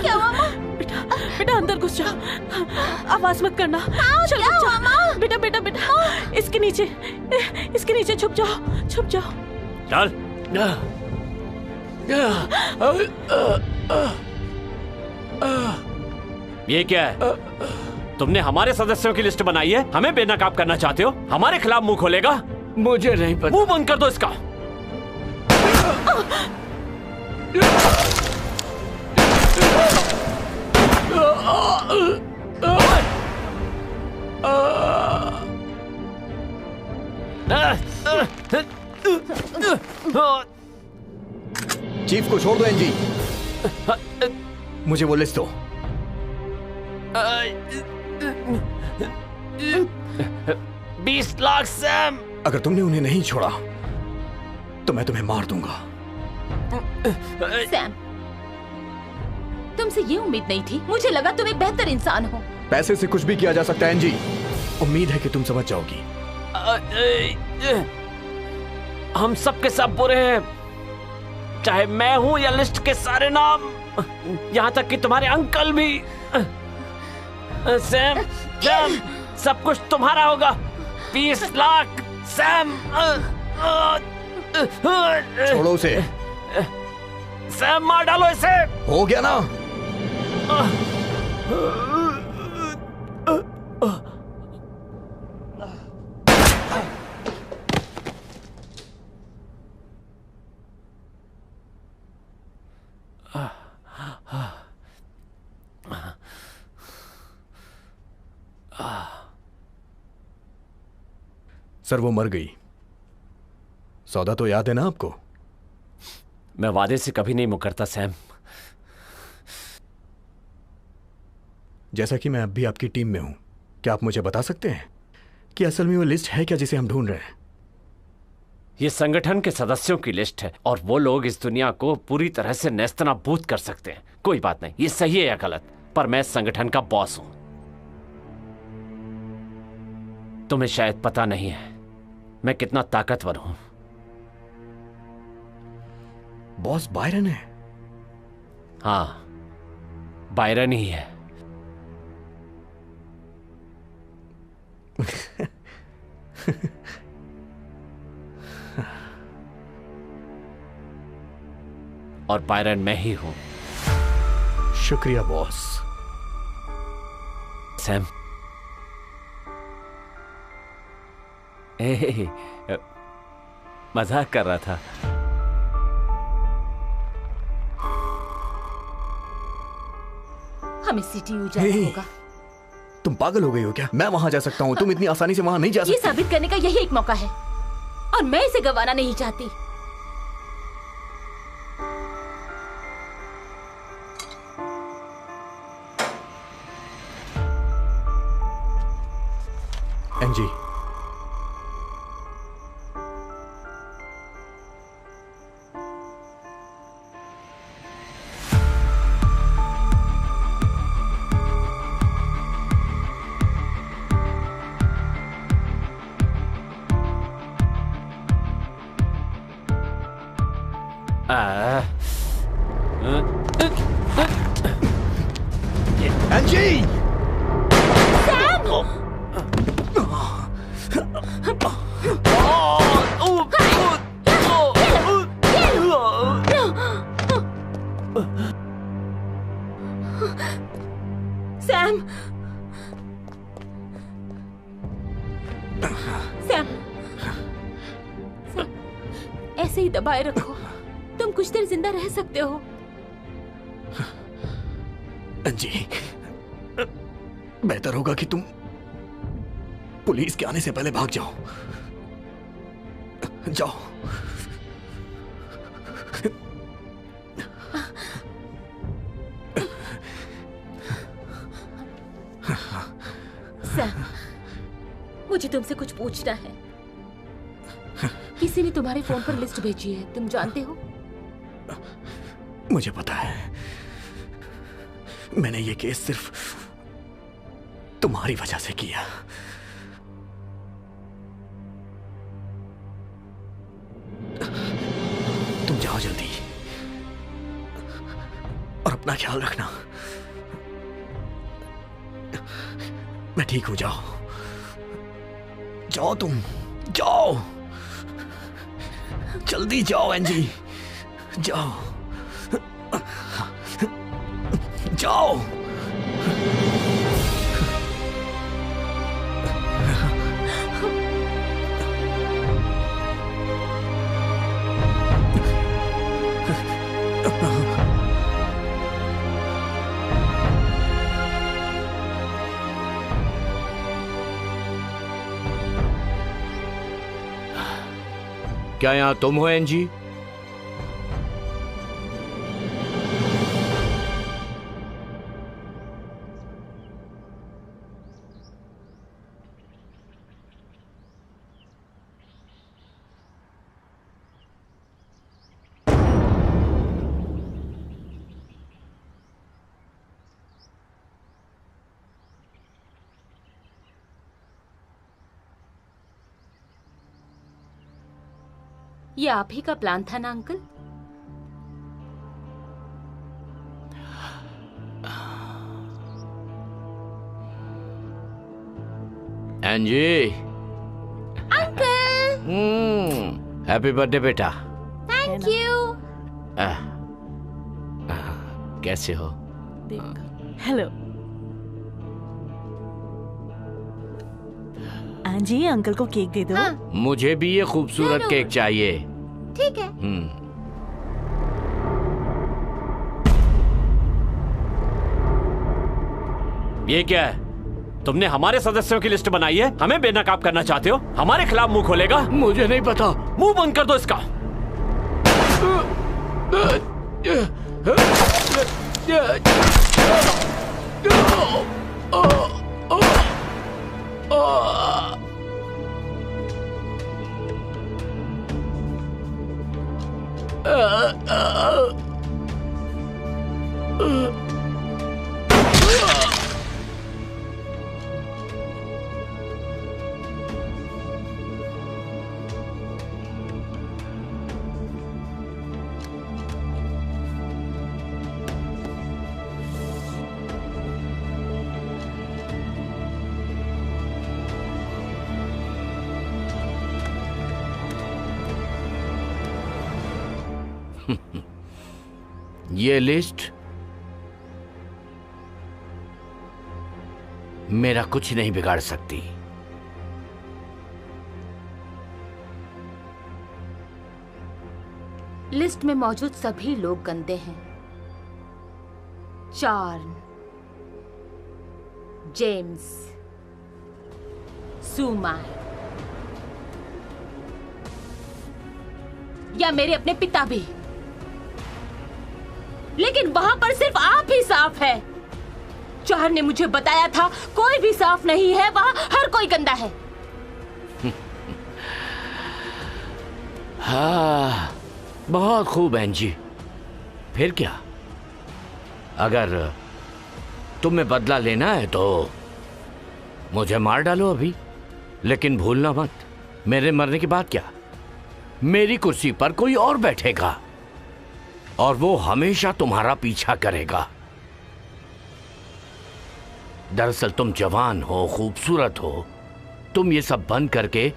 क्या हुआ माँ? बेटा बेटा अंदर घुस जाओ। आवाज मत करना। चलो बच्चा। बेटा बेटा बेटा इसके नीचे छुप जाओ। छुप जाओ। चल। ये क्या है? तुमने हमारे सदस्यों की लिस्ट बनाई है, हमें बेनकाब करना चाहते हो? हमारे खिलाफ मुंह खोलेगा? मुझे नहीं पता। मुंह बंद कर दो इसका। चीफ को छोड़ दो एनजी। मुझे वो लिस्ट दो। 20 लाख सैम। अगर तुमने उन्हें नहीं छोड़ा तो मैं तुम्हें मार दूंगा। सैम, तुमसे ये उम्मीद नहीं थी। मुझे लगा तुम एक बेहतर इंसान हो। पैसे से कुछ भी किया जा सकता है एनजी। उम्मीद है कि तुम समझ जाओगी। हम सब के सब बुरे हैं, चाहे मैं हूं या लिस्ट के सारे नाम, यहां तक कि तुम्हारे अंकल भी। सैम, सैम, सब कुछ तुम्हारा होगा। 20 लाख। सैम, छोड़ो उसे। सैम, मार डालो इसे। हो गया ना। सर, वो मर गई। सौदा तो याद है ना आपको? मैं वादे से कभी नहीं मुकरता सैम। जैसा कि मैं अब भी आपकी टीम में हूं, क्या आप मुझे बता सकते हैं कि असल में वो लिस्ट है क्या जिसे हम ढूंढ रहे हैं? ये संगठन के सदस्यों की लिस्ट है और वो लोग इस दुनिया को पूरी तरह से नेस्तनाबूद कर सकते हैं। कोई बात नहीं, ये सही है या गलत, पर मैं इस संगठन का बॉस हूं। तुम्हें शायद पता नहीं है मैं कितना ताकतवर हूं। बॉस बायरन है? हाँ, बायरन ही है। और बायरन मैं ही हूं। शुक्रिया बॉस। सैम, मजाक कर रहा था। हमें सीटीयू जाना होगा। तुम पागल हो गई हो क्या? मैं वहां जा सकता हूं, तुम इतनी आसानी से वहां नहीं जा ये सकती। साबित करने का यही एक मौका है और मैं इसे गंवाना नहीं चाहती। NG, NG! सैम, सैम, ऐसे ही दबाए रखो, तुम कुछ देर जिंदा रह सकते हो। जी, बेहतर होगा कि तुम पुलिस के आने से पहले भाग जाओ। जाओ। सैम, मुझे तुमसे कुछ पूछना है। किसी ने तुम्हारे फोन पर लिस्ट भेजी है, तुम जानते हो? मुझे पता है। मैंने ये केस सिर्फ तुम्हारी वजह से किया। तुम जाओ जल्दी और अपना ख्याल रखना। मैं ठीक हूं, जाओ जाओ, तुम जाओ, जल्दी जाओ एनजी, जाओ जाओ। क्या यहां तुम हो एनजी? ये आप ही का प्लान था ना अंकल? एंजी। अंकल। हैप्पी बर्थडे बेटा। Thank you. कैसे हो? हेलो आंजी, अंकल को केक दे दो। हाँ। मुझे भी ये खूबसूरत जरूर। केक चाहिए। ठीक है। ये क्या है? तुमने हमारे सदस्यों की लिस्ट बनाई है, हमें बेनकाब करना चाहते हो? हमारे खिलाफ मुंह खोलेगा? मुझे नहीं पता। मुंह बंद कर दो इसका। ये लिस्ट मेरा कुछ नहीं बिगाड़ सकती। लिस्ट में मौजूद सभी लोग गंदे हैं। चार्न, जेम्स, सुमा या मेरे अपने पिता भी। लेकिन वहां पर सिर्फ आप ही साफ है। चार ने मुझे बताया था कोई भी साफ नहीं है, वहां हर कोई गंदा है। हाँ, बहुत खूब एंजी। फिर क्या? अगर तुम्हें बदला लेना है तो मुझे मार डालो अभी, लेकिन भूलना मत, मेरे मरने के बाद क्या, मेरी कुर्सी पर कोई और बैठेगा और वो हमेशा तुम्हारा पीछा करेगा। दरअसल तुम जवान हो, खूबसूरत हो, तुम ये सब बंद करके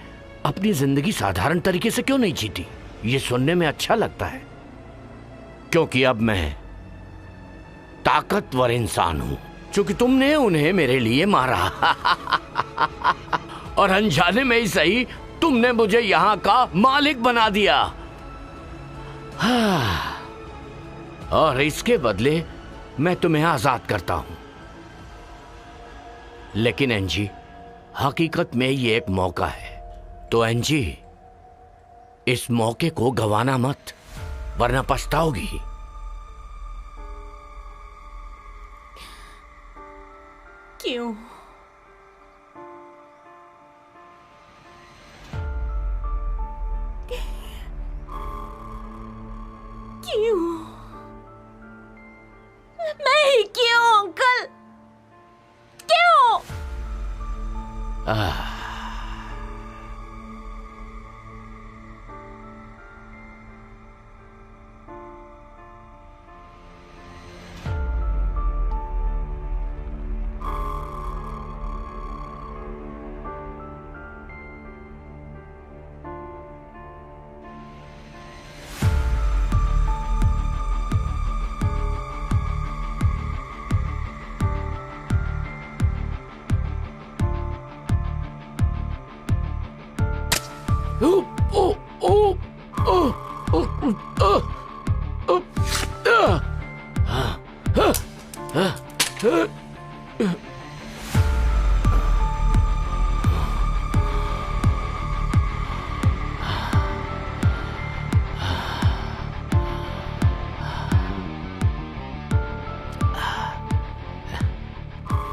अपनी जिंदगी साधारण तरीके से क्यों नहीं जीती? ये सुनने में अच्छा लगता है, क्योंकि अब मैं ताकतवर इंसान हूं, क्योंकि तुमने उन्हें मेरे लिए मारा और अनजाने में ही सही तुमने मुझे यहां का मालिक बना दिया। और इसके बदले मैं तुम्हें आजाद करता हूं। लेकिन एंजी, हकीकत में ये एक मौका है, तो एंजी इस मौके को गंवाना मत, वरना पछताओगी। क्यों? क्यों? नहीं, क्यों अंकल? क्यों?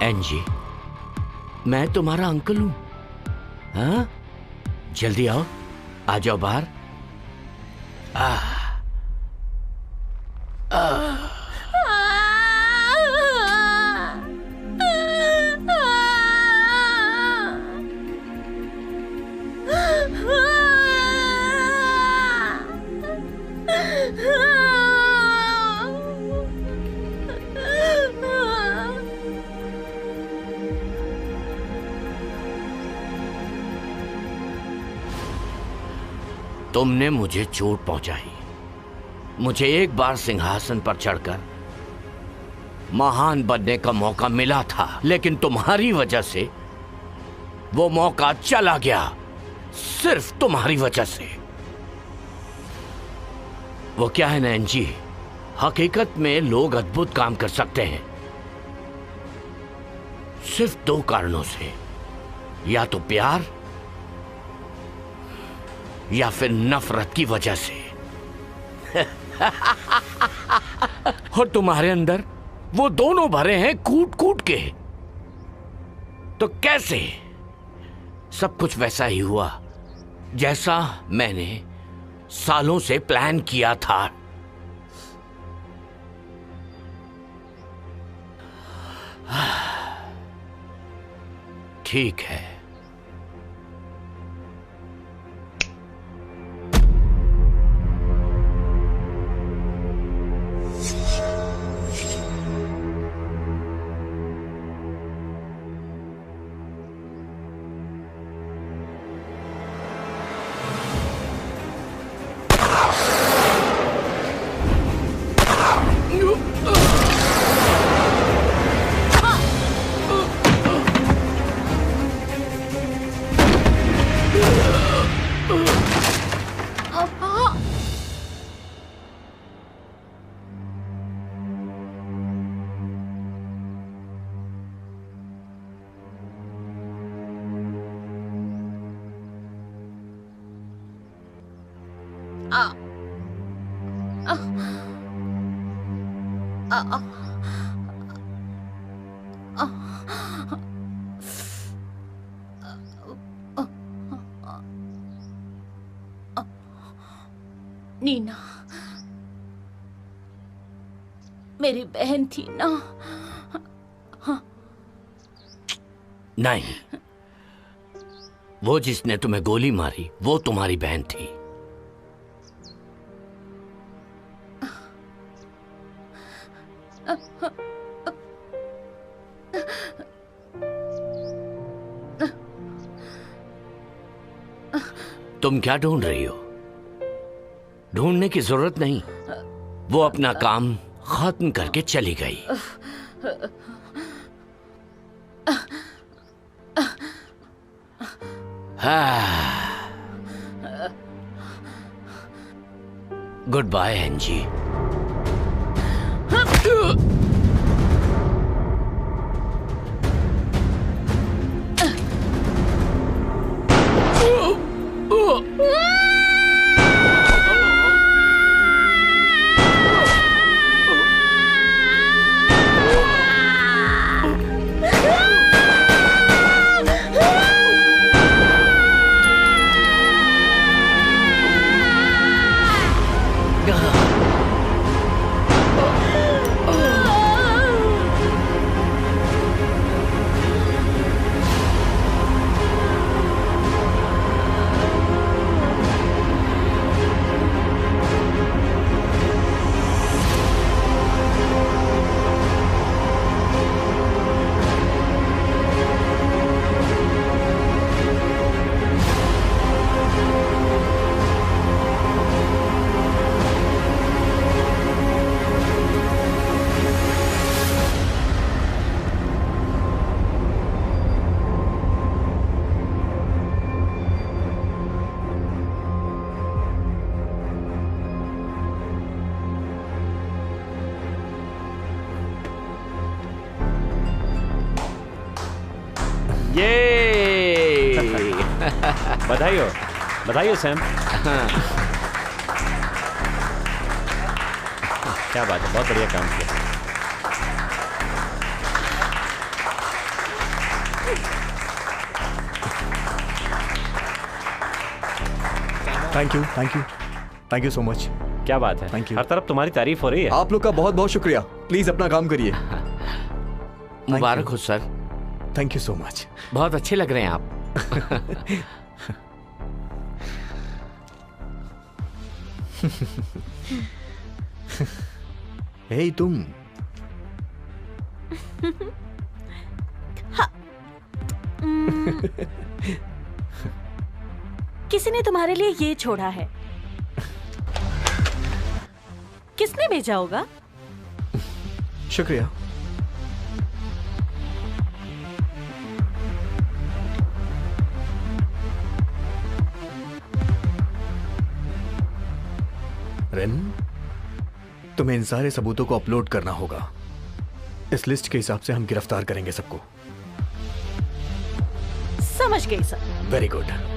एंजी, मैं तुम्हारा अंकल हूं। हाँ, जल्दी आओ, आ जाओ बाहर। तुमने मुझे चोट पहुंचाई। मुझे एक बार सिंहासन पर चढ़कर महान बनने का मौका मिला था, लेकिन तुम्हारी वजह से वो मौका चला गया। सिर्फ तुम्हारी वजह से। वो क्या है नैन जी, हकीकत में लोग अद्भुत काम कर सकते हैं सिर्फ 2 कारणों से, या तो प्यार या फिर नफरत की वजह से। और तुम्हारे अंदर वो दोनों भरे हैं कूट कूट के। तो कैसे? सब कुछ वैसा ही हुआ जैसा मैंने सालों से प्लान किया था। ठीक है। नीना मेरी बहन थी ना? नहीं, वो जिसने तुम्हें गोली मारी वो तुम्हारी बहन थी। तुम क्या ढूंढ रही हो? ढूंढने की जरूरत नहीं, वो अपना काम खत्म करके चली गई। Good bye एंजी। बधाई हो, बधाई हो सैम। क्या बात है, बहुत बढ़िया काम किया। Thank you, thank you, thank you so much. क्या बात है, थैंक यू। हर तरफ तुम्हारी तारीफ हो रही है। आप लोग का बहुत बहुत शुक्रिया। प्लीज अपना काम करिए। मुबारक हो sir. Thank you so much. बहुत अच्छे लग रहे हैं आप। हे तुम। किसी ने तुम्हारे लिए ये छोड़ा है। किसने भेजा होगा? शुक्रिया। रेन, तुम्हें इन सारे सबूतों को अपलोड करना होगा। इस लिस्ट के हिसाब से हम गिरफ्तार करेंगे सबको। समझ गई सर। Very good.